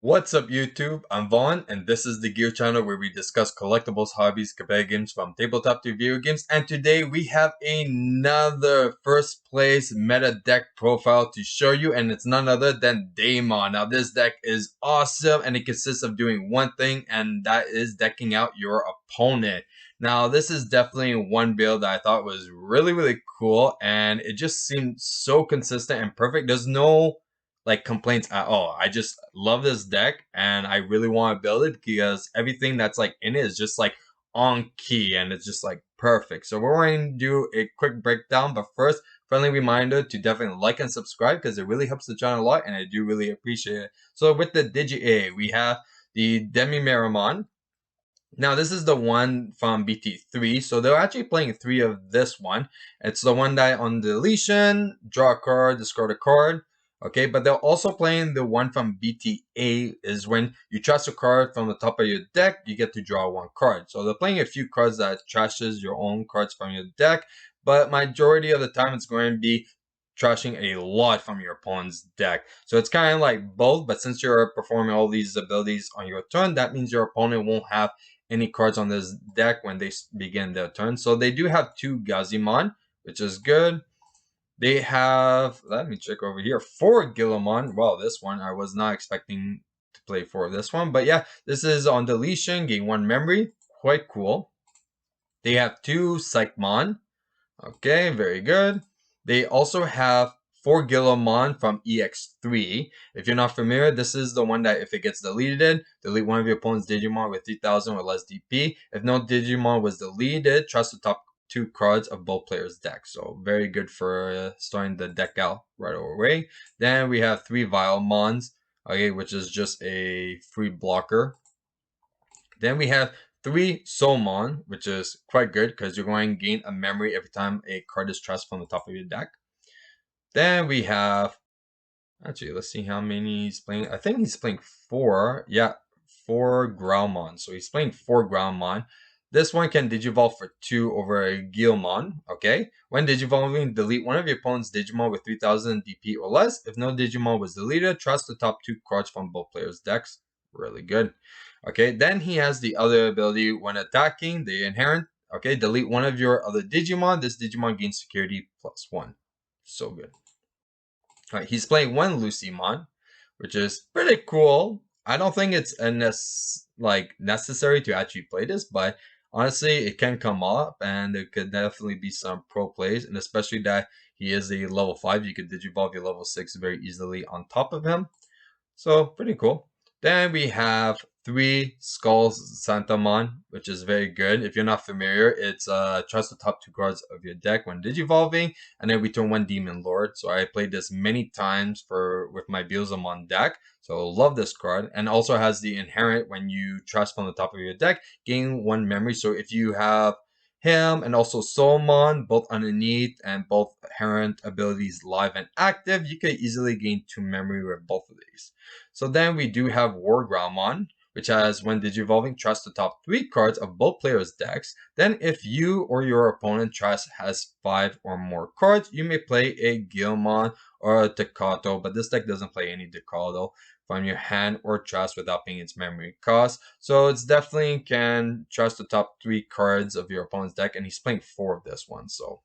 What's up YouTube? I'm Vaughn and this is the Gear channel where we discuss collectibles, hobbies, competitive games from tabletop to video games, and today we have another first place meta deck profile to show you, and it's none other than Daemon. Now this deck is awesome and it consists of doing one thing, and that is decking out your opponent. Now this is definitely one build that I thought was really cool, and it just seemed so consistent and perfect. There's no complaints at all. I just love this deck and I really want to build it because everything that's in it is just on key and it's just perfect. So we're going to do a quick breakdown, but first, friendly reminder to definitely like and subscribe because it really helps the channel a lot and I do really appreciate it. So with the Digi-A, we have the Digimon. Now this is the one from BT3, so they're actually playing 3 of this one. It's the one that on deletion, draw a card, discard a card. Okay, but they're also playing the one from BTA, is when you trash a card from the top of your deck, you get to draw 1 card. So they're playing a few cards that trashes your own cards from your deck, but majority of the time it's going to be trashing a lot from your opponent's deck. So it's kind of like both, but since you're performing all these abilities on your turn, that means your opponent won't have any cards on this deck when they begin their turn. So they do have 2 Gazimon, which is good. They have, let me check over here, 4 Guillimon. Well, this one, I was not expecting to play 4 of this one. But yeah, this is on deletion, gain 1 memory. Quite cool. They have 2 Psychmon. Okay, very good. They also have 4 Guillimon from EX3. If you're not familiar, this is the one that if it gets deleted, delete one of your opponent's Digimon with 3000 or less DP. If no Digimon was deleted, trust the top 2 cards of both players' decks. So very good for starting the deck out right away. Then we have 3 Vilemons, okay, which is just a free blocker. Then we have 3 Soulmon, which is quite good because you're going to gain a memory every time a card is trashed from the top of your deck. Then we have, actually, let's see how many he's playing. I think he's playing 4. Yeah, 4 Growlmon. So he's playing 4 Growlmon. This one can Digivolve for 2 over a Guilmon. Okay. When Digivolving, delete one of your opponent's Digimon with 3000 DP or less. If no Digimon was deleted, trust the top 2 cards from both players' decks. Really good. Okay, then he has the other ability when attacking, the inherent. Okay, delete one of your other Digimon. This Digimon gains security +1. So good. All right, he's playing 1 Lucymon, which is pretty cool. I don't think it's necessary to actually play this, but honestly, it can come up, and there could definitely be some pro plays, and especially that he is a level 5. You could Digivolve your level 6 very easily on top of him. So pretty cool. Then we have 3 Skulls Santamon, which is very good. If you're not familiar, it's trust the top 2 cards of your deck when Digivolving, and then we turn 1 Demon Lord. So I played this many times with my Beelzemon deck. So love this card. And also has the inherent when you trust from the top of your deck, gain 1 memory. So if you have him and also Soulmon, both underneath and both inherent abilities live and active, you could easily gain 2 memory with both of these. So then we do have War Growlmon, which has when Digivolving, trust the top 3 cards of both players' decks. Then if you or your opponent trust has 5 or more cards, you may play a Guilmon or a Takato, but this deck doesn't play any Takato from your hand or trust without paying its memory cost. So it's definitely can trust the top 3 cards of your opponent's deck, and he's playing 4 of this one, so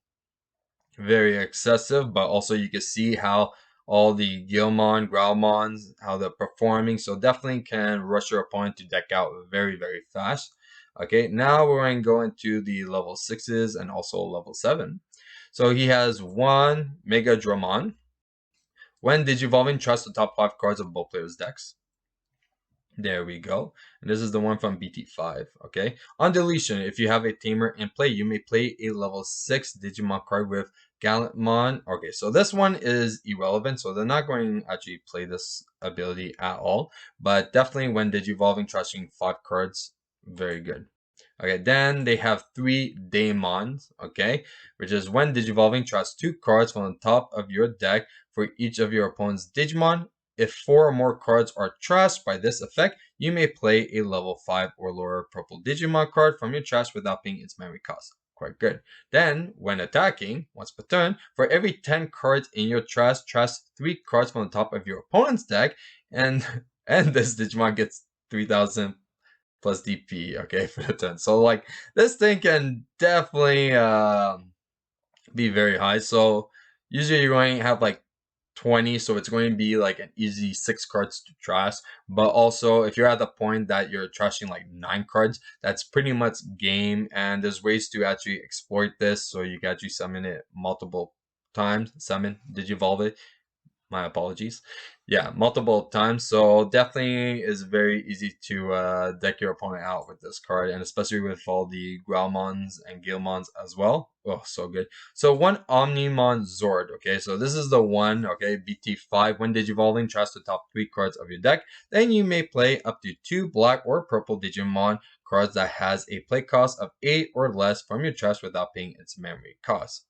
very excessive, but also you can see how all the Guilmon, Growlmons, how they're performing. So definitely can rush your opponent to deck out very fast. Okay, now we're going to go into the level 6s and also level 7. So he has 1 Mega Dramon. When Digivolving, trust the top 5 cards of both players' decks. There we go. And this is the one from BT5. Okay. On deletion, if you have a tamer in play, you may play a level 6 Digimon card with Gallantmon. Okay, so this one is irrelevant, so they're not going to actually play this ability at all. But definitely when Digivolving, trusting 5 cards, very good. Okay, then they have 3 Daemons, okay, which is when Digivolving, trust 2 cards from the top of your deck for each of your opponent's Digimon. If 4 or more cards are trashed by this effect, you may play a level 5 or lower purple Digimon card from your trash without paying its memory cost. Quite good. Then, when attacking, once per turn, for every 10 cards in your trash, trash 3 cards from the top of your opponent's deck, and and this Digimon gets 3000 plus DP, okay, for the turn. So like this thing can definitely be very high. So usually you're going to have like 20, so it's going to be like an easy 6 cards to trash. But also if you're at the point that you're trashing like 9 cards, that's pretty much game, and there's ways to actually exploit this. So you can actually summon it multiple times. Summon, digivolve it, my apologies. Yeah, multiple times. So definitely is very easy to deck your opponent out with this card, and especially with all the Growlmons and Gilmons as well. Oh, so good. So one Omnimon Zord. Okay, so this is the one. Okay, BT5. When digivolving, trash the top 3 cards of your deck. Then you may play up to 2 black or purple Digimon cards that has a play cost of 8 or less from your trash without paying its memory cost.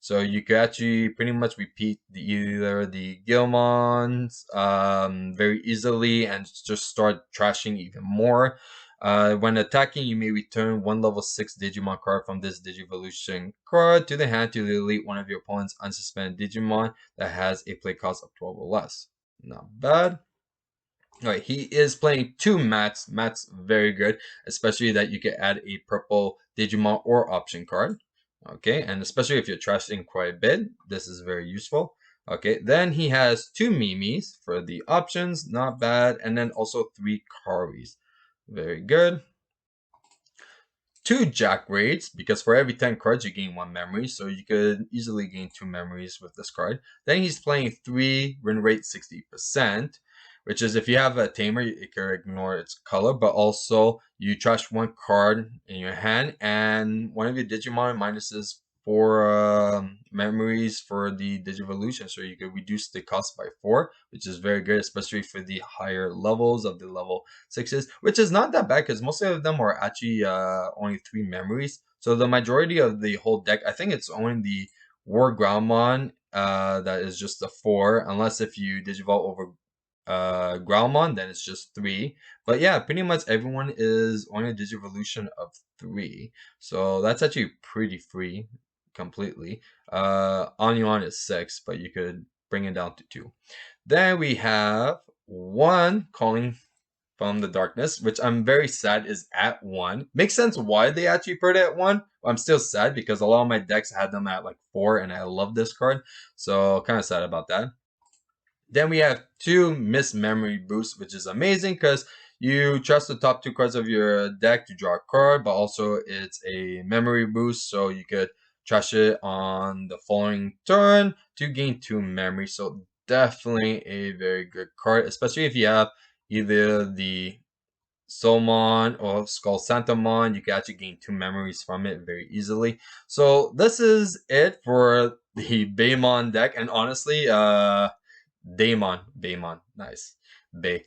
So you could actually pretty much repeat either the Gilmons very easily and just start trashing even more. When attacking, you may return one level 6 Digimon card from this Digivolution card to the hand to delete one of your opponent's unsuspended Digimon that has a play cost of 12 or less. Not bad. Alright, he is playing 2 mats. Mats very good, especially that you can add a purple Digimon or option card. Okay, and especially if you're trashing quite a bit, this is very useful. Okay, then he has 2 Mimis for the options, not bad, and then also 3 Karis. Very good. 2 Jack Raids, because for every 10 cards you gain 1 memory, so you could easily gain 2 memories with this card. Then he's playing 3 win rate 60%, which is if you have a tamer, you can ignore its color, but also you trash 1 card in your hand, and one of your Digimon minuses 4 memories for the Digivolution, so you could reduce the cost by 4, which is very good, especially for the higher levels of the level 6s, which is not that bad because most of them are actually only 3 memories. So the majority of the whole deck, I think it's only the War Groundmon that is just a 4, unless if you Digivolve over Growlmon, then it's just 3. But yeah, pretty much everyone is on a Digivolution of 3. So that's actually pretty free completely. Onion is 6, but you could bring it down to 2. Then we have 1 calling from the darkness, which I'm very sad is at 1. Makes sense why they actually put it at 1. I'm still sad because a lot of my decks had them at like 4, and I love this card. So kind of sad about that. Then we have 2 Miss Memory Boosts, which is amazing because you trust the top 2 cards of your deck to draw a card, but also it's a memory boost, so you could trash it on the following turn to gain 2 memory. So definitely a very good card, especially if you have either the Soulmon or Skull Santamon. You can actually gain 2 memories from it very easily. So this is it for the Daemon deck, and honestly, Daemon, nice, Bay.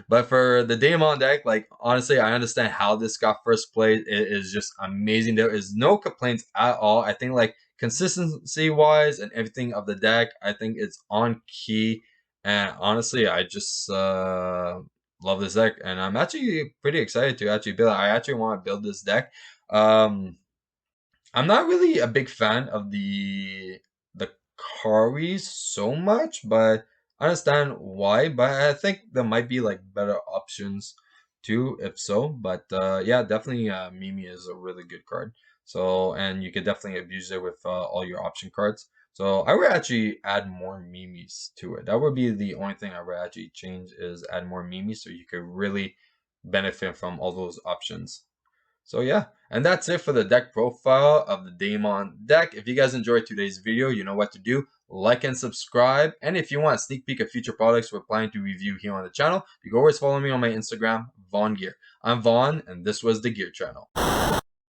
But for the Daemon deck, like honestly, I understand how this got first place. It is just amazing. There is no complaints at all. I think like consistency wise and everything of the deck, I think it's on key. And honestly, I just love this deck, and I'm actually pretty excited to actually build it. I actually want to build this deck. I'm not really a big fan of the Karis so much, but I understand why. But I think there might be like better options too, if so. But yeah, definitely Mimi is a really good card. So, and you could definitely abuse it with all your option cards. So I would actually add more Mimis to it. That would be the only thing I would actually change, is add more Mimis so you could really benefit from all those options. So yeah, and that's it for the deck profile of the Daemon deck. If you guys enjoyed today's video, you know what to do. Like and subscribe. And if you want a sneak peek of future products we're planning to review here on the channel, you can always follow me on my Instagram, VaughnGear. I'm Vaughn, and this was the Gear Channel.